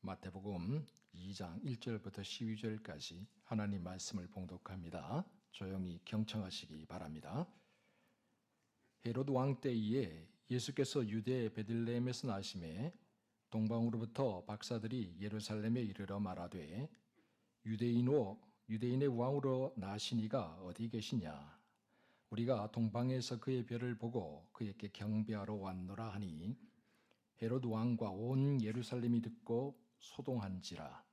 마태복음 2장 1절부터 12절까지 하나님 말씀을 봉독합니다. 조용히 경청하시기 바랍니다. 헤롯 왕 때에 예수께서 유대 베들레헴에서 나심에 동방으로부터 박사들이 예루살렘에 이르러 말하되 유대인의 왕으로 나시니가 어디 계시냐? 우리가 동방에서 그의 별을 보고 그에게 경배하러 왔노라 하니 헤롯 왕과 온 예루살렘이 듣고 소동한지라.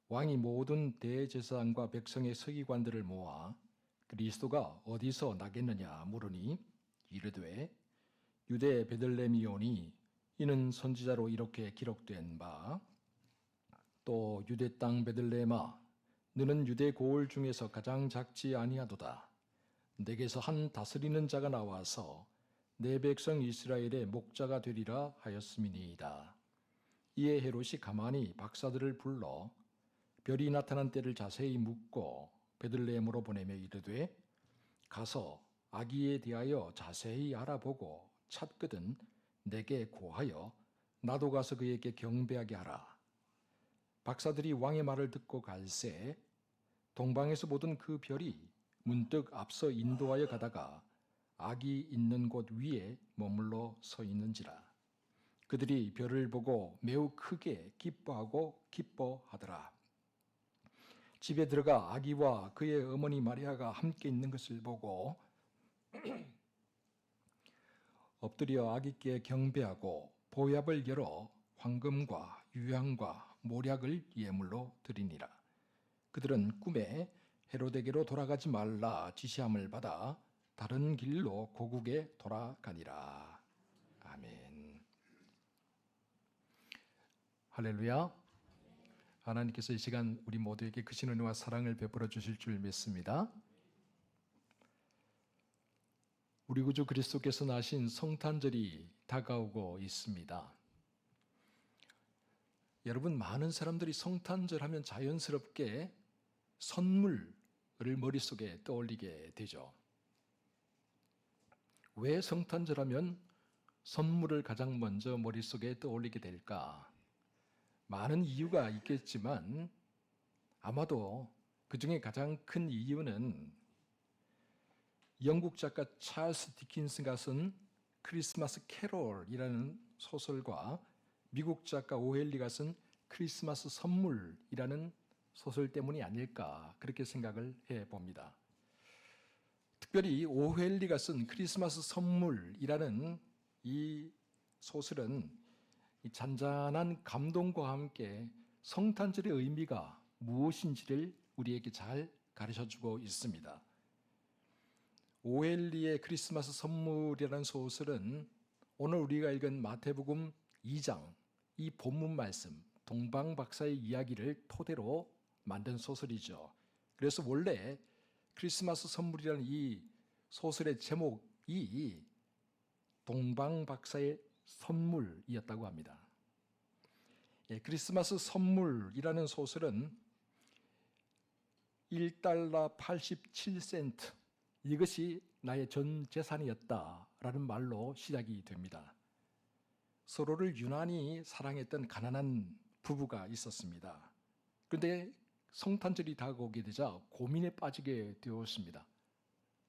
왕이 모든 대제사장과 백성의 서기관들을 모아 그리스도가 어디서 나겠느냐 물으니 이르되 유대 베들레헴이오니 이는 선지자로 이렇게 기록된 바 또 유대 땅 베들레헴아 너는 유대 고을 중에서 가장 작지 아니하도다. 내게서 한 다스리는 자가 나와서 내 백성 이스라엘의 목자가 되리라 하였음이니이다. 이에 헤롯이 가만히 박사들을 불러 별이 나타난 때를 자세히 묻고 베들레헴으로 보내며 이르되 가서 아기에 대하여 자세히 알아보고 찾거든 내게 고하여 나도 가서 그에게 경배하게 하라. 박사들이 왕의 말을 듣고 갈새 동방에서 보던 그 별이 문득 앞서 인도하여 가다가 아기 있는 곳 위에 머물러 서 있는지라. 그들이 별을 보고 매우 크게 기뻐하더라. 집에 들어가 아기와 그의 어머니 마리아가 함께 있는 것을 보고 엎드려 아기께 경배하고 보약을 열어 황금과 유향과 모략을 예물로 드리니라. 그들은 꿈에 헤롯에게로 돌아가지 말라 지시함을 받아 다른 길로 고국에 돌아가니라. 아멘. 할렐루야. 하나님께서 이 시간 우리 모두에게 크신 은혜와 사랑을 베풀어 주실 줄 믿습니다. 우리 구주 그리스도께서 나신 성탄절이 다가오고 있습니다. 여러분, 많은 사람들이 성탄절 하면 자연스럽게 선물을 머릿속에 떠올리게 되죠. 왜 성탄절 하면 선물을 가장 먼저 머릿속에 떠올리게 될까? 많은 이유가 있겠지만 아마도 그 중에 가장 큰 이유는 영국 작가 찰스 디킨스가 쓴 크리스마스 캐롤이라는 소설과 미국 작가 오헬리가 쓴 크리스마스 선물이라는 소설 때문이 아닐까 그렇게 생각을 해봅니다. 특별히 오헬리가 쓴 크리스마스 선물이라는 이 소설은 이 잔잔한 감동과 함께 성탄절의 의미가 무엇인지를 우리에게 잘 가르쳐주고 있습니다. 오헬리의 크리스마스 선물이라는 소설은 오늘 우리가 읽은 마태복음 2장 이 본문 말씀 동방 박사의 이야기를 토대로 만든 소설이죠. 그래서 원래 크리스마스 선물이라는 이 소설의 제목이 동방 박사의 선물이었다고 합니다. 크리스마스 선물이라는 소설은 1달러 87센트 이것이 나의 전 재산이었다라는 말로 시작이 됩니다. 서로를 유난히 사랑했던 가난한 부부가 있었습니다. 그런데 성탄절이 다가오게 되자 고민에 빠지게 되었습니다.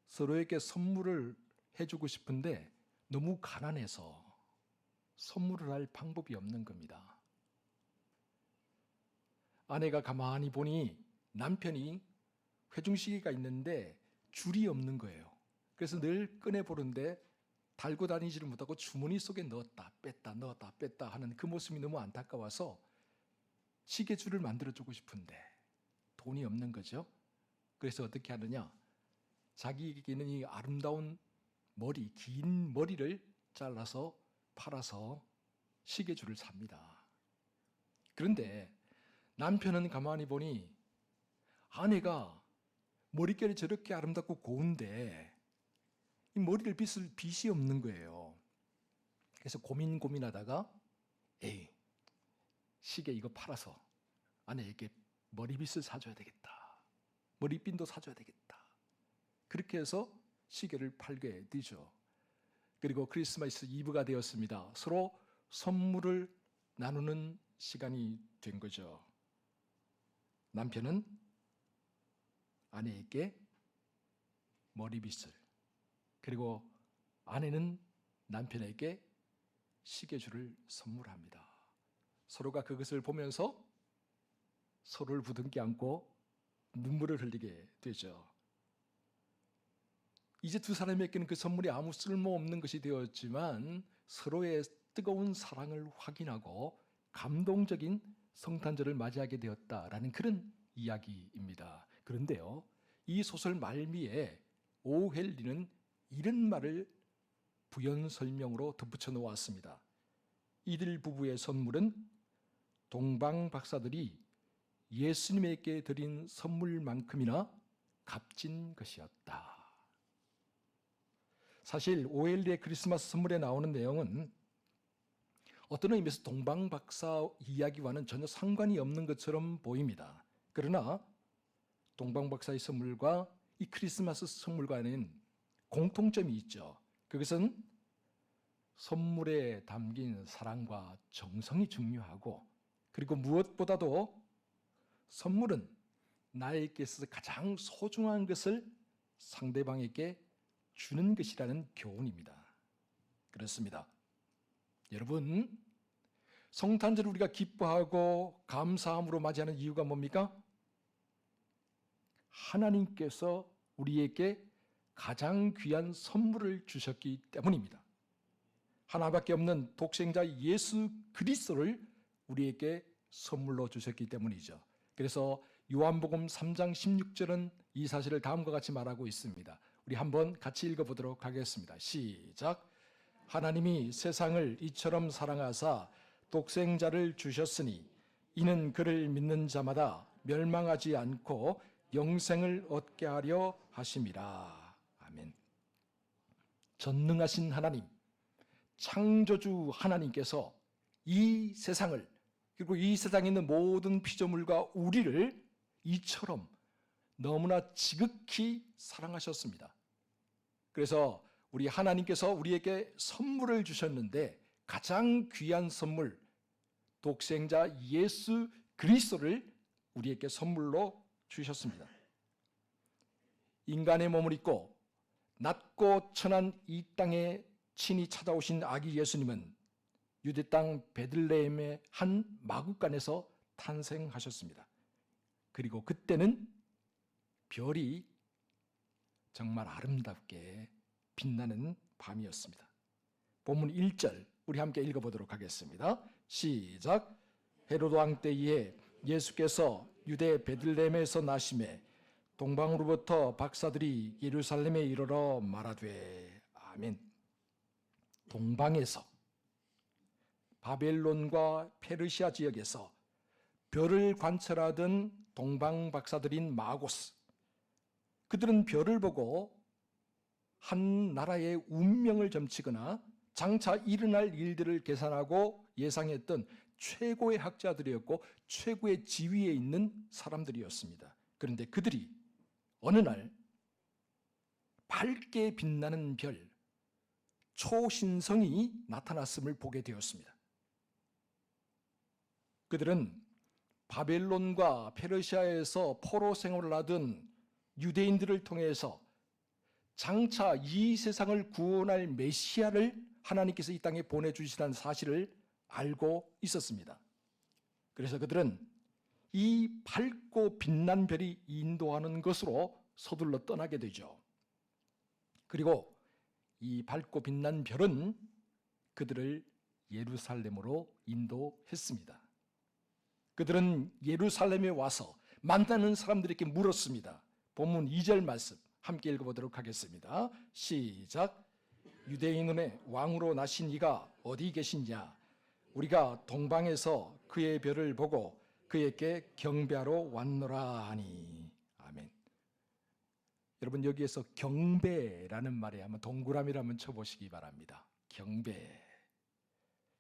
서로에게 선물을 해주고 싶은데 너무 가난해서 선물을 할 방법이 없는 겁니다. 아내가 가만히 보니 남편이 회중시계가 있는데 줄이 없는 거예요. 그래서 늘 꺼내보는데 달고 다니지를 못하고 주머니 속에 넣었다 뺐다 넣었다 뺐다 하는 그 모습이 너무 안타까워서 시계줄을 만들어주고 싶은데 돈이 없는 거죠. 그래서 어떻게 하느냐, 자기에게는 이 아름다운 머리, 긴 머리를 잘라서 팔아서 시계줄을 삽니다. 그런데 남편은 가만히 보니 아내가 머릿결이 저렇게 아름답고 고운데 이 머리를 빗을 빗이 없는 거예요. 그래서 고민하다가 에이, 시계 이거 팔아서 아내에게 머리빗을 사줘야 되겠다. 머리핀도 사줘야 되겠다. 그렇게 해서 시계를 팔게 되죠. 그리고 크리스마스 이브가 되었습니다. 서로 선물을 나누는 시간이 된 거죠. 남편은 아내에게 머리빗을, 그리고 아내는 남편에게 시계줄을 선물합니다. 서로가 그것을 보면서 서로를 부둥켜 안고 눈물을 흘리게 되죠. 이제 두 사람에게는 그 선물이 아무 쓸모없는 것이 되었지만 서로의 뜨거운 사랑을 확인하고 감동적인 성탄절을 맞이하게 되었다라는 그런 이야기입니다. 그런데요, 이 소설 말미에 오헬리는 이런 말을 부연 설명으로 덧붙여 놓았습니다. 이들 부부의 선물은 동방 박사들이 예수님에게 드린 선물만큼이나 값진 것이었다. 사실 오헬리의 크리스마스 선물에 나오는 내용은 어떤 의미에서 동방 박사 이야기와는 전혀 상관이 없는 것처럼 보입니다. 그러나 동방 박사의 선물과 이 크리스마스 선물과는 공통점이 있죠. 그것은 선물에 담긴 사랑과 정성이 중요하고, 그리고 무엇보다도 선물은 나에게 있어서 가장 소중한 것을 상대방에게 주는 것이라는 교훈입니다. 그렇습니다. 여러분, 성탄절을 우리가 기뻐하고 감사함으로 맞이하는 이유가 뭡니까? 하나님께서 우리에게 가장 귀한 선물을 주셨기 때문입니다. 하나밖에 없는 독생자 예수 그리스도를 우리에게 선물로 주셨기 때문이죠. 그래서 요한복음 3장 16절은 이 사실을 다음과 같이 말하고 있습니다. 우리 한번 같이 읽어보도록 하겠습니다. 시작. 하나님이 세상을 이처럼 사랑하사 독생자를 주셨으니 이는 그를 믿는 자마다 멸망하지 않고 영생을 얻게 하려 하심이라. 아멘. 전능하신 하나님, 창조주 하나님께서 이 세상을, 그리고 이 세상에 있는 모든 피조물과 우리를 이처럼 너무나 지극히 사랑하셨습니다. 그래서 우리 하나님께서 우리에게 선물을 주셨는데 가장 귀한 선물, 독생자 예수 그리스도를 우리에게 선물로 주셨습니다. 인간의 몸을 입고 낮고 천한 이 땅에 친히 찾아오신 아기 예수님은 유대 땅 베들레헴의 한 마구간에서 탄생하셨습니다. 그리고 그때는 별이 정말 아름답게 빛나는 밤이었습니다. 본문 1절 우리 함께 읽어보도록 하겠습니다. 시작. 헤로드 왕 때에 예수께서 유대 베들레헴에서 나심에 동방으로부터 박사들이 예루살렘에 이르러 말하되. 아멘. 동방에서, 바벨론과 페르시아 지역에서 별을 관찰하던 동방 박사들인 마고스, 그들은 별을 보고 한 나라의 운명을 점치거나 장차 일어날 일들을 계산하고 예상했던 최고의 학자들이었고 최고의 지위에 있는 사람들이었습니다. 그런데 그들이 어느 날 밝게 빛나는 별, 초신성이 나타났음을 보게 되었습니다. 그들은 바벨론과 페르시아에서 포로 생활을 하던 유대인들을 통해서 장차 이 세상을 구원할 메시아를 하나님께서 이 땅에 보내주시다는 사실을 알고 있었습니다. 그래서 그들은 이 밝고 빛난 별이 인도하는 것으로 서둘러 떠나게 되죠. 그리고 이 밝고 빛난 별은 그들을 예루살렘으로 인도했습니다. 그들은 예루살렘에 와서 만나는 사람들에게 물었습니다. 본문 2절 말씀 함께 읽어보도록 하겠습니다. 시작. 유대인의 왕으로 나신 이가 어디 계시냐? 우리가 동방에서 그의 별을 보고 그에게 경배하러 왔노라 하니. 아멘. 여러분, 여기에서 경배라는 말에 한번 동그라미를 한번 쳐보시기 바랍니다. 경배.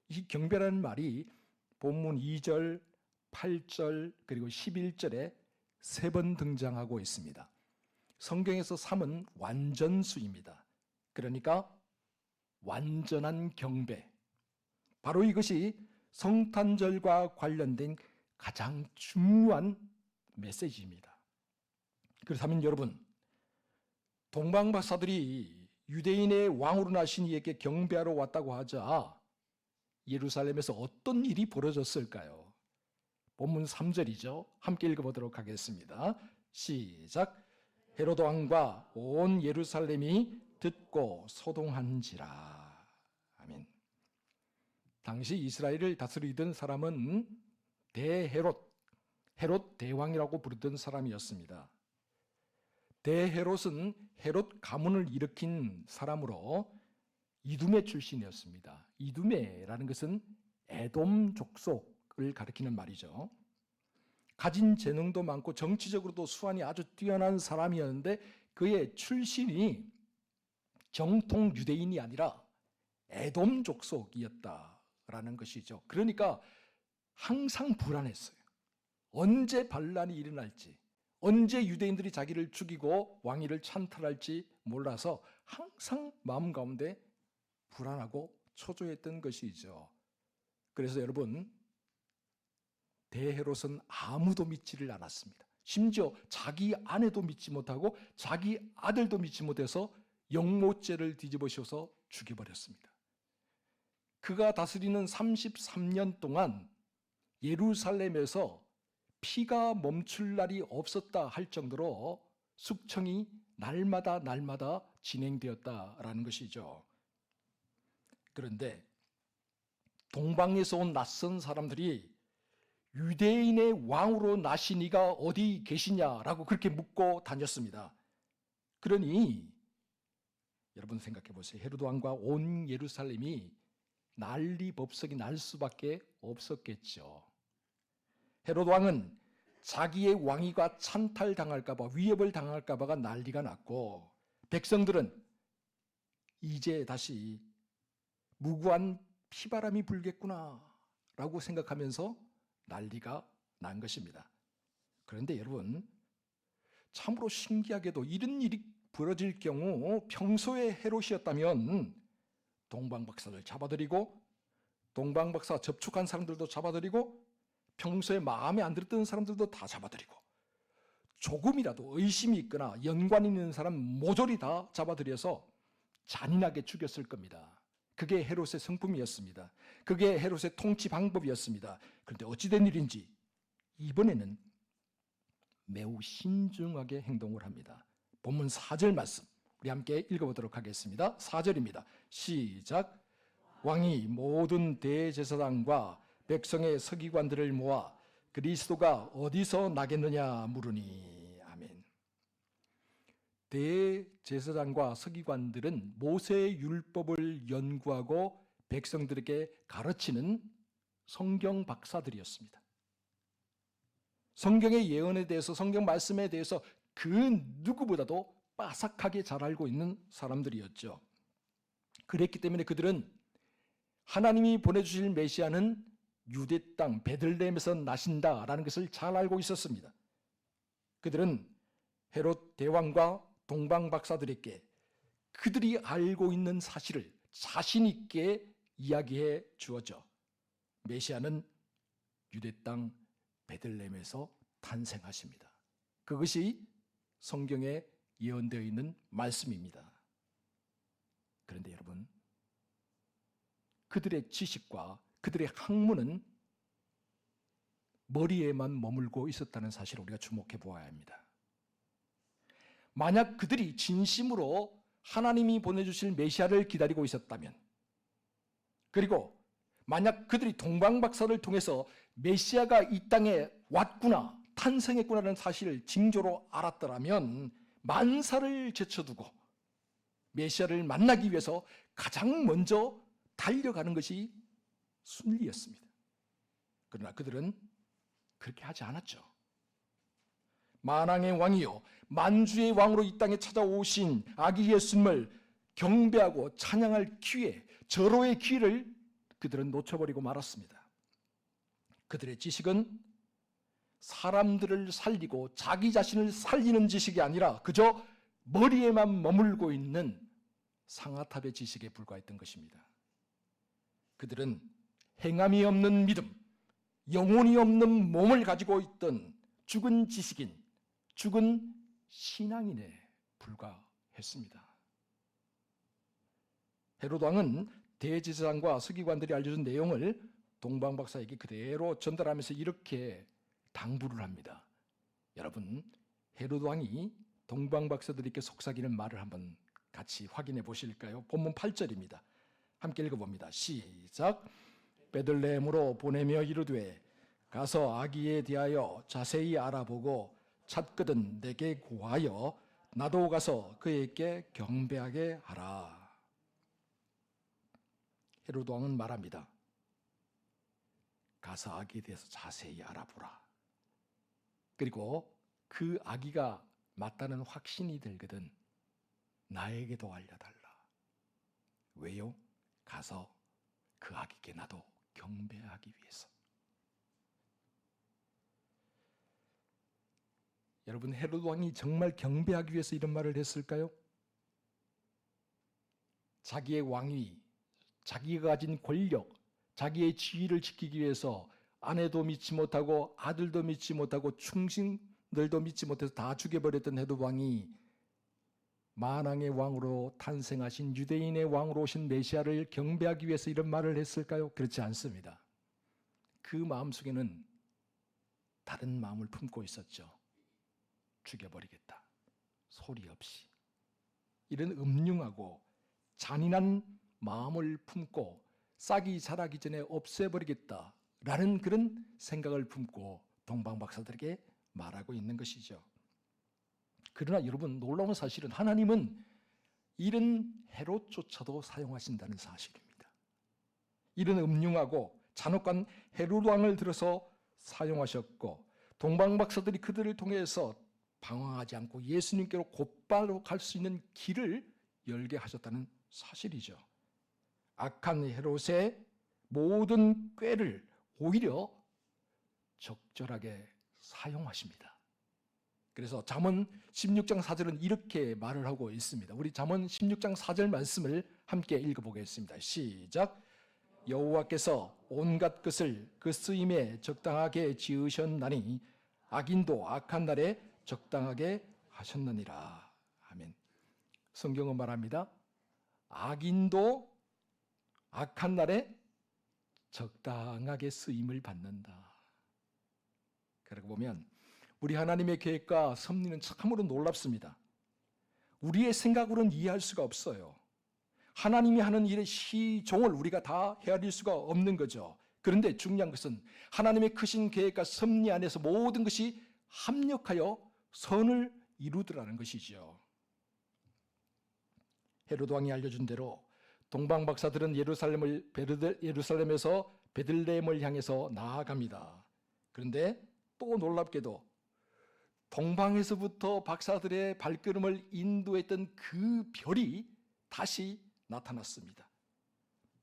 이 경배라는 말이 본문 2절, 8절 그리고 11절에 3번 등장하고 있습니다. 성경에서 3은 완전수입니다. 그러니까 완전한 경배. 바로 이것이 성탄절과 관련된 가장 중요한 메시지입니다. 그렇다면 여러분, 동방박사들이 유대인의 왕으로 나신 이에게 경배하러 왔다고 하자 예루살렘에서 어떤 일이 벌어졌을까요? 본문 3절이죠. 함께 읽어보도록 하겠습니다. 시작. 헤로드 왕과 온 예루살렘이 듣고 소동한지라. 아멘. 당시 이스라엘을 다스리던 사람은 헤롯 대왕이라고 부르던 사람이었습니다. 대헤롯은 헤롯 가문을 일으킨 사람으로 이두메 출신이었습니다. 이두메라는 것은 에돔 족속을 가리키는 말이죠. 가진 재능도 많고 정치적으로도 수완이 아주 뛰어난 사람이었는데 그의 출신이 정통 유대인이 아니라 에돔 족속이었다라는 것이죠. 그러니까 항상 불안했어요. 언제 반란이 일어날지, 언제 유대인들이 자기를 죽이고 왕위를 찬탈할지 몰라서 항상 마음 가운데 불안하고 초조했던 것이죠. 그래서 여러분, 대헤롯은 아무도 믿지를 않았습니다. 심지어 자기 아내도 믿지 못하고 자기 아들도 믿지 못해서 영모죄를 뒤집어씌워서 죽여버렸습니다. 그가 다스리는 33년 동안 예루살렘에서 피가 멈출 날이 없었다 할 정도로 숙청이 날마다 진행되었다라는 것이죠. 그런데 동방에서 온 낯선 사람들이 유대인의 왕으로 나신 이가 어디 계시냐라고 그렇게 묻고 다녔습니다. 그러니 여러분 생각해 보세요. 헤로드 왕과 온 예루살렘이 난리법석이 날 수밖에 없었겠죠. 헤로드 왕은 자기의 왕위가 찬탈당할까 봐, 위협을 당할까 봐가 난리가 났고, 백성들은 이제 다시 무고한 피바람이 불겠구나 라고 생각하면서 난리가 난 것입니다. 그런데 여러분, 참으로 신기하게도 이런 일이 벌어질 경우 평소에 헤롯이었다면 동방박사를 잡아들이고, 동방박사 접촉한 사람들도 잡아들이고, 평소에 마음에 안 들었던 사람들도 다 잡아들이고, 조금이라도 의심이 있거나 연관 있는 사람 모조리 다 잡아들여서 잔인하게 죽였을 겁니다. 그게 헤롯의 성품이었습니다. 그게 헤롯의 통치 방법이었습니다. 그런데 어찌된 일인지 이번에는 매우 신중하게 행동을 합니다. 본문 4절 말씀 우리 함께 읽어보도록 하겠습니다. 4절입니다. 시작. 왕이 모든 대제사장과 백성의 서기관들을 모아 그리스도가 어디서 나겠느냐 물으니. 아멘. 대제사장과 서기관들은 모세의 율법을 연구하고 백성들에게 가르치는 성경 박사들이었습니다. 성경의 예언에 대해서, 성경 말씀에 대해서 그 누구보다도 빠삭하게 잘 알고 있는 사람들이었죠. 그랬기 때문에 그들은 하나님이 보내주실 메시아는 유대 땅 베들레헴에서 나신다라는 것을 잘 알고 있었습니다. 그들은 헤롯 대왕과 동방 박사들에게 그들이 알고 있는 사실을 자신 있게 이야기해 주었죠. 메시아는 유대 땅 베들레헴에서 탄생하십니다. 그것이 성경에 예언되어 있는 말씀입니다. 그런데 여러분, 그들의 지식과 그들의 학문은 머리에만 머물고 있었다는 사실을 우리가 주목해 보아야 합니다. 만약 그들이 진심으로 하나님이 보내주실 메시아를 기다리고 있었다면, 그리고 만약 그들이 동방박사를 통해서 메시아가 이 땅에 왔구나, 탄생했구나라는 사실을 징조로 알았더라면 만사를 제쳐두고 메시아를 만나기 위해서 가장 먼저 달려가는 것이 순리였습니다. 그러나 그들은 그렇게 하지 않았죠. 만왕의 왕이요 만주의 왕으로 이 땅에 찾아오신 아기 예수님을 경배하고 찬양할 기회, 절호의 기회를 그들은 놓쳐버리고 말았습니다. 그들의 지식은 사람들을 살리고 자기 자신을 살리는 지식이 아니라 그저 머리에만 머물고 있는 상아탑의 지식에 불과했던 것입니다. 그들은 행함이 없는 믿음, 영혼이 없는 몸을 가지고 있던 죽은 지식인, 죽은 신앙인에 불과했습니다. 헤롯 왕은 대제사장과 서기관들이 알려준 내용을 동방 박사에게 그대로 전달하면서 이렇게 당부를 합니다. 여러분, 헤롯 왕이 동방 박사들에게 속삭이는 말을 한번 같이 확인해 보실까요? 본문 8절입니다. 함께 읽어봅니다. 시작. 베들레헴으로 보내며 이르되 가서 아기에 대하여 자세히 알아보고 찾거든 내게 고하여 나도 가서 그에게 경배하게 하라. 헤롯 왕은 말합니다. 가서 아기에 대해서 자세히 알아보라. 그리고 그 아기가 맞다는 확신이 들거든 나에게도 알려달라. 왜요? 가서 그 아기께 나도 경배하기 위해서. 여러분, 헤롯 왕이 정말 경배하기 위해서 이런 말을 했을까요? 자기의 왕위, 자기가 가진 권력, 자기의 지위를 지키기 위해서 아내도 믿지 못하고 아들도 믿지 못하고 충신들도 믿지 못해서 다 죽여버렸던 헤롯 왕이 만왕의 왕으로 탄생하신 유대인의 왕으로 오신 메시아를 경배하기 위해서 이런 말을 했을까요? 그렇지 않습니다. 그 마음속에는 다른 마음을 품고 있었죠. 죽여버리겠다. 소리 없이. 이런 음흉하고 잔인한 마음을 품고 싹이 자라기 전에 없애버리겠다라는 그런 생각을 품고 동방박사들에게 말하고 있는 것이죠. 그러나 여러분, 놀라운 사실은 하나님은 이런 헤롯조차도 사용하신다는 사실입니다. 이런 음흉하고 잔혹한 헤롯 왕을 들어서 사용하셨고 동방박사들이 그들을 통해서 방황하지 않고 예수님께로 곧바로 갈 수 있는 길을 열게 하셨다는 사실이죠. 악한 헤롯의 모든 꾀를 오히려 적절하게 사용하십니다. 그래서 잠언 16장 4절은 이렇게 말을 하고 있습니다. 우리 잠언 16장 4절 말씀을 함께 읽어보겠습니다. 시작. 여호와께서 온갖 것을 그 쓰임에 적당하게 지으셨나니 악인도 악한 날에 적당하게 하셨느니라. 아멘. 성경은 말합니다. 악인도 악한 날에 적당하게 쓰임을 받는다. 그러고 보면 우리 하나님의 계획과 섭리는 참으로 놀랍습니다. 우리의 생각으로는 이해할 수가 없어요. 하나님이 하는 일의 시종을 우리가 다 헤아릴 수가 없는 거죠. 그런데 중요한 것은 하나님의 크신 계획과 섭리 안에서 모든 것이 합력하여 선을 이루더라는 것이죠. 헤롯 왕이 알려준 대로 동방 박사들은 예루살렘에서 베들레헴을 향해서 나아갑니다. 그런데 또 놀랍게도 동방에서부터 박사들의 발걸음을 인도했던 그 별이 다시 나타났습니다.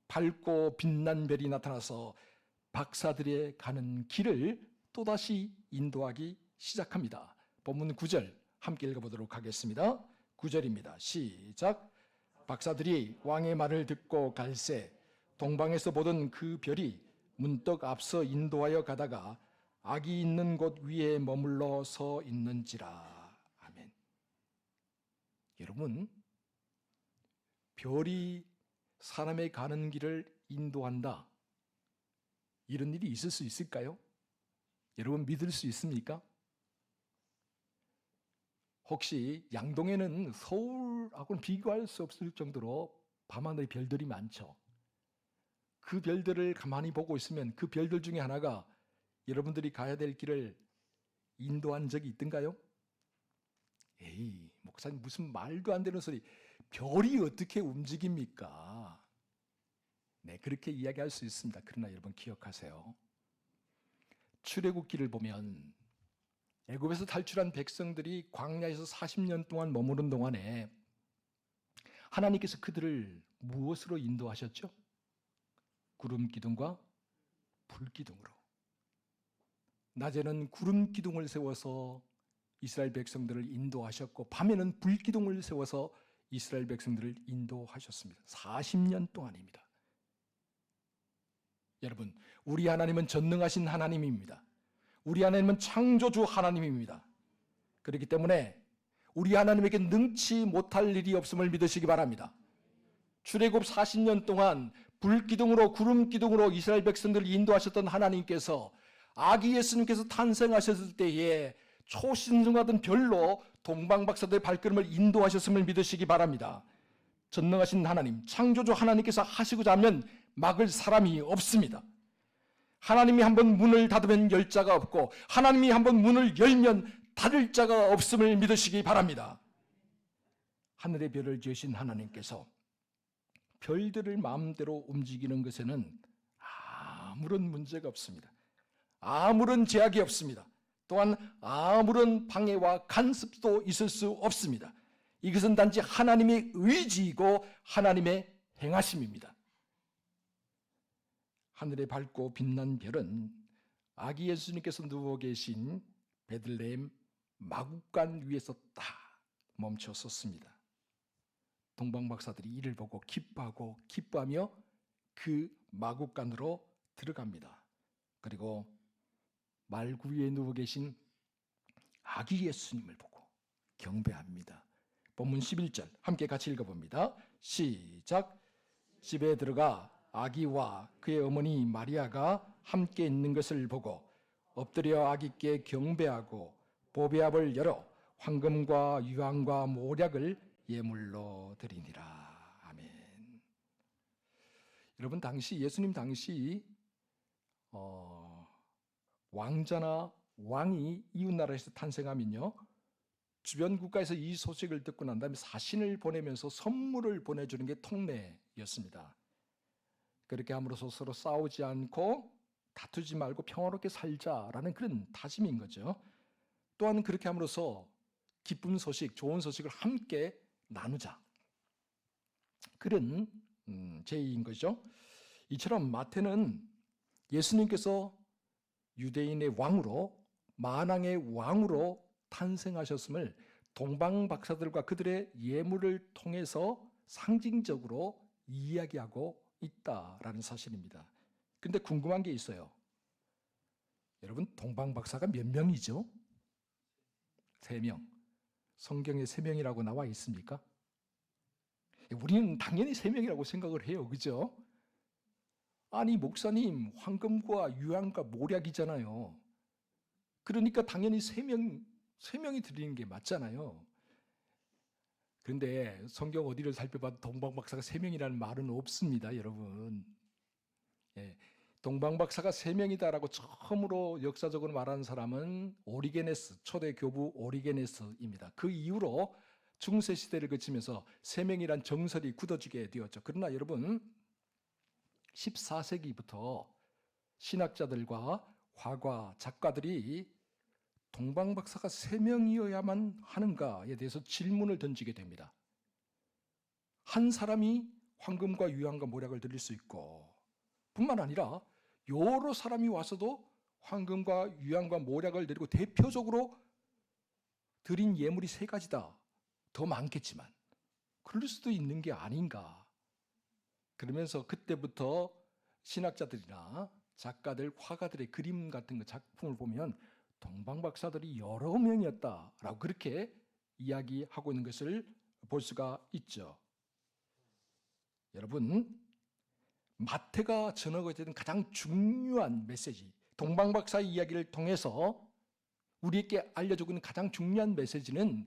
밝고 빛난 별이 나타나서 박사들의 가는 길을 또다시 인도하기 시작합니다. 본문 9절 함께 읽어보도록 하겠습니다. 9절입니다. 시작. 박사들이 왕의 말을 듣고 갈새 동방에서 보던 그 별이 문득 앞서 인도하여 가다가 악이 있는 곳 위에 머물러 서 있는지라. 아멘. 여러분, 별이 사람의 가는 길을 인도한다. 이런 일이 있을 수 있을까요? 여러분 믿을 수 있습니까? 혹시 양동에는 서울하고는 비교할 수 없을 정도로 밤하늘의 별들이 많죠. 그 별들을 가만히 보고 있으면 그 별들 중에 하나가 여러분들이 가야 될 길을 인도한 적이 있던가요? 에이, 목사님 무슨 말도 안 되는 소리. 별이 어떻게 움직입니까? 네, 그렇게 이야기할 수 있습니다. 그러나 여러분 기억하세요. 출애굽기를 보면 애굽에서 탈출한 백성들이 광야에서 40년 동안 머무른 동안에 하나님께서 그들을 무엇으로 인도하셨죠? 구름 기둥과 불 기둥으로. 낮에는 구름 기둥을 세워서 이스라엘 백성들을 인도하셨고 밤에는 불 기둥을 세워서 이스라엘 백성들을 인도하셨습니다. 40년 동안입니다. 여러분, 우리 하나님은 전능하신 하나님입니다. 우리 하나님은 창조주 하나님입니다. 그렇기 때문에 우리 하나님에게 능치 못할 일이 없음을 믿으시기 바랍니다. 출애굽 40년 동안 불기둥으로 구름 기둥으로 이스라엘 백성들을 인도하셨던 하나님께서 아기 예수님께서 탄생하셨을 때에 초신성하던 별로 동방박사들의 발걸음을 인도하셨음을 믿으시기 바랍니다. 전능하신 하나님, 창조주 하나님께서 하시고자 하면 막을 사람이 없습니다. 하나님이 한번 문을 닫으면 열 자가 없고 하나님이 한번 문을 열면 닫을 자가 없음을 믿으시기 바랍니다. 하늘의 별을 지으신 하나님께서 별들을 마음대로 움직이는 것에는 아무런 문제가 없습니다. 아무런 제약이 없습니다. 또한 아무런 방해와 간섭도 있을 수 없습니다. 이것은 단지 하나님의 의지이고 하나님의 행하심입니다. 하늘에 밝고 빛난 별은 아기 예수님께서 누워 계신 베들레헴 마구간 위에서 딱 멈춰 섰습니다. 동방박사들이 이를 보고 기뻐하며 그 마구간으로 들어갑니다. 그리고 말구 위에 누워 계신 아기 예수님을 보고 경배합니다. 본문 11절 함께 같이 읽어봅니다. 시작. 집에 들어가 아기와 그의 어머니 마리아가 함께 있는 것을 보고 엎드려 아기께 경배하고 보배압을 열어 황금과 유황과 모략을 예물로 드리니라. 아멘. 여러분, 당시 예수님 당시 왕자나 왕이 이웃나라에서 탄생하면요, 주변 국가에서 이 소식을 듣고 난 다음에 사신을 보내면서 선물을 보내주는 게 통례였습니다. 그렇게 함으로써 서로 싸우지 않고 다투지 말고 평화롭게 살자라는 그런 다짐인 거죠. 또한 그렇게 함으로써 기쁜 소식, 좋은 소식을 함께 나누자, 그런 제의인 거죠. 이처럼 마태는 예수님께서 유대인의 왕으로, 만왕의 왕으로 탄생하셨음을 동방박사들과 그들의 예물을 통해서 상징적으로 이야기하고 있다라는 사실입니다. 그런데 궁금한 게 있어요. 여러분, 동방박사가 몇 명이죠? 3명. 성경에 3명이라고 나와 있습니까? 우리는 당연히 3명이라고 생각을 해요. 그죠? 아니, 목사님, 황금과 유황과 모략이잖아요. 그러니까 당연히 3명이 드리는 게 맞잖아요. 그런데 성경 어디를 살펴봐도 동방박사가 3명이라는 말은 없습니다, 여러분. 동방박사가 3명이다라고 처음으로 역사적으로 말하는 사람은 오리게네스, 초대 교부 오리게네스입니다. 그 이후로 중세시대를 거치면서 3명이란 정설이 굳어지게 되었죠. 그러나 여러분, 14세기부터 신학자들과 화가, 작가들이 동방박사가 3명이어야만 하는가에 대해서 질문을 던지게 됩니다. 한 사람이 황금과 유황과 모략을 드릴 수 있고, 뿐만 아니라 여러 사람이 와서도 황금과 유황과 모략을 드리고 대표적으로 드린 예물이 3가지다. 더 많겠지만 그럴 수도 있는 게 아닌가. 그러면서 그때부터 신학자들이나 작가들, 화가들의 그림 같은 작품을 보면 동방박사들이 여러 명이었다라고 그렇게 이야기하고 있는 것을 볼 수가 있죠. 여러분, 마태가 전하고 있는 가장 중요한 메시지, 동방박사의 이야기를 통해서 우리에게 알려주고 있는 가장 중요한 메시지는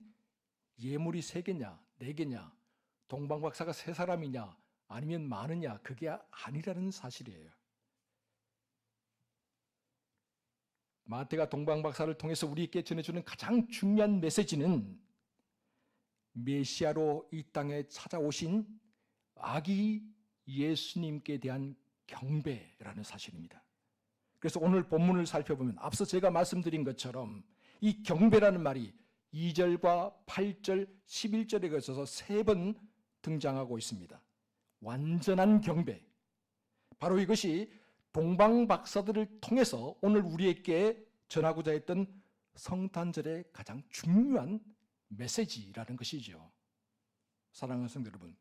예물이 3개냐 4개냐, 동방박사가 3사람이냐 아니면 많으냐, 그게 아니라는 사실이에요. 마태가 동방박사를 통해서 우리에게 전해주는 가장 중요한 메시지는 메시아로 이 땅에 찾아오신 아기 예수님께 대한 경배라는 사실입니다. 그래서 오늘 본문을 살펴보면 앞서 제가 말씀드린 것처럼 이 경배라는 말이 2절과 8절, 11절에 걸쳐서 3번 등장하고 있습니다. 완전한 경배. 바로 이것이 동방박사들을 통해서 오늘 우리에게 전하고자 했던 성탄절의 가장 중요한 메시지라는 것이죠. 사랑하는 성도 여러분,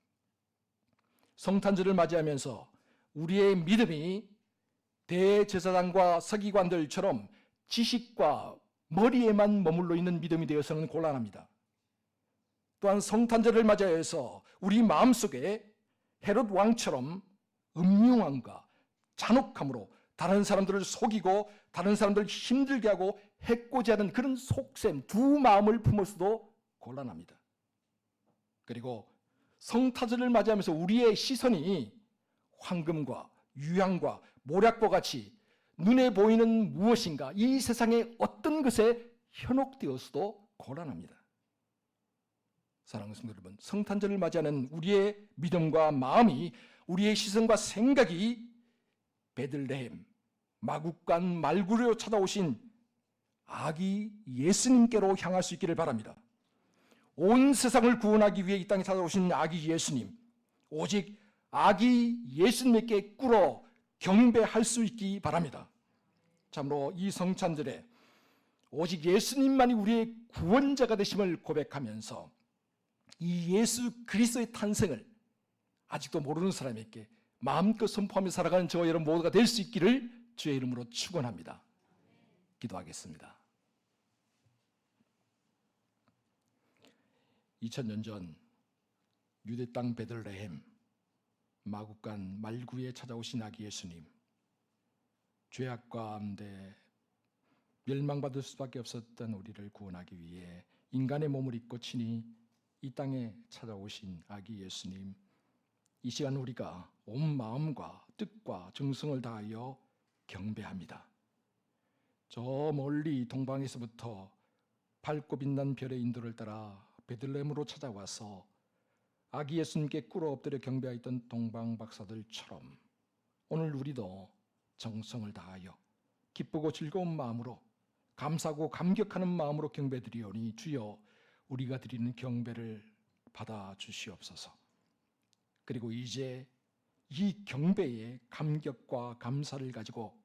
성탄절을 맞이하면서 우리의 믿음이 대제사장과 서기관들처럼 지식과 머리에만 머물러 있는 믿음이 되어서는 곤란합니다. 또한 성탄절을 맞이해서 우리 마음속에 헤롯 왕처럼 음흉함과 잔혹함으로 다른 사람들을 속이고 다른 사람들을 힘들게 하고 해코지 하는 그런 속셈, 두 마음을 품어서도 곤란합니다. 그리고 성탄절을 맞이하면서 우리의 시선이 황금과 유향과 모략과 같이 눈에 보이는 무엇인가, 이 세상의 어떤 것에 현혹되어서도 곤란합니다. 사랑하는 성도 여러분, 성탄절을 맞이하는 우리의 믿음과 마음이, 우리의 시선과 생각이 베들레헴 마국간 말구리로 찾아오신 아기 예수님께로 향할 수 있기를 바랍니다. 온 세상을 구원하기 위해 이 땅에 찾아오신 아기 예수님, 오직 아기 예수님께 꿇어 경배할 수 있기 바랍니다. 참으로 이 성탄절에 오직 예수님만이 우리의 구원자가 되심을 고백하면서 이 예수 그리스도의 탄생을 아직도 모르는 사람에게 마음껏 선포하며 살아가는 저와 여러분 모두가 될 수 있기를 주의 이름으로 축원합니다. 기도하겠습니다. 2000년 전 유대 땅 베들레헴 마국간 말구에 찾아오신 아기 예수님, 죄악 가운데 멸망받을 수밖에 없었던 우리를 구원하기 위해 인간의 몸을 입고 친히 이 땅에 찾아오신 아기 예수님, 이 시간 우리가 온 마음과 뜻과 정성을 다하여 경배합니다. 저 멀리 동방에서부터 밝고 빛난 별의 인도를 따라 베들레헴으로 찾아와서 아기 예수님께 꿇어 엎드려 경배하였던 동방 박사들처럼 오늘 우리도 정성을 다하여 기쁘고 즐거운 마음으로, 감사하고 감격하는 마음으로 경배드리오니 주여 우리가 드리는 경배를 받아 주시옵소서. 그리고 이제 이 경배의 감격과 감사를 가지고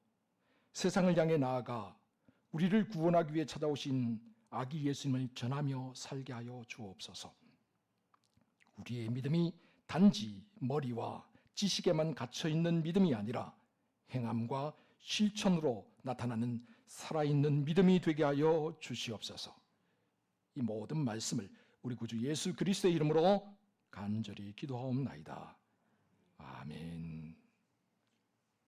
세상을 향해 나아가 우리를 구원하기 위해 찾아오신 아기 예수님을 전하며 살게 하여 주옵소서. 우리의 믿음이 단지 머리와 지식에만 갇혀있는 믿음이 아니라 행함과 실천으로 나타나는 살아있는 믿음이 되게 하여 주시옵소서. 이 모든 말씀을 우리 구주 예수 그리스도의 이름으로 간절히 기도하옵나이다. 아멘.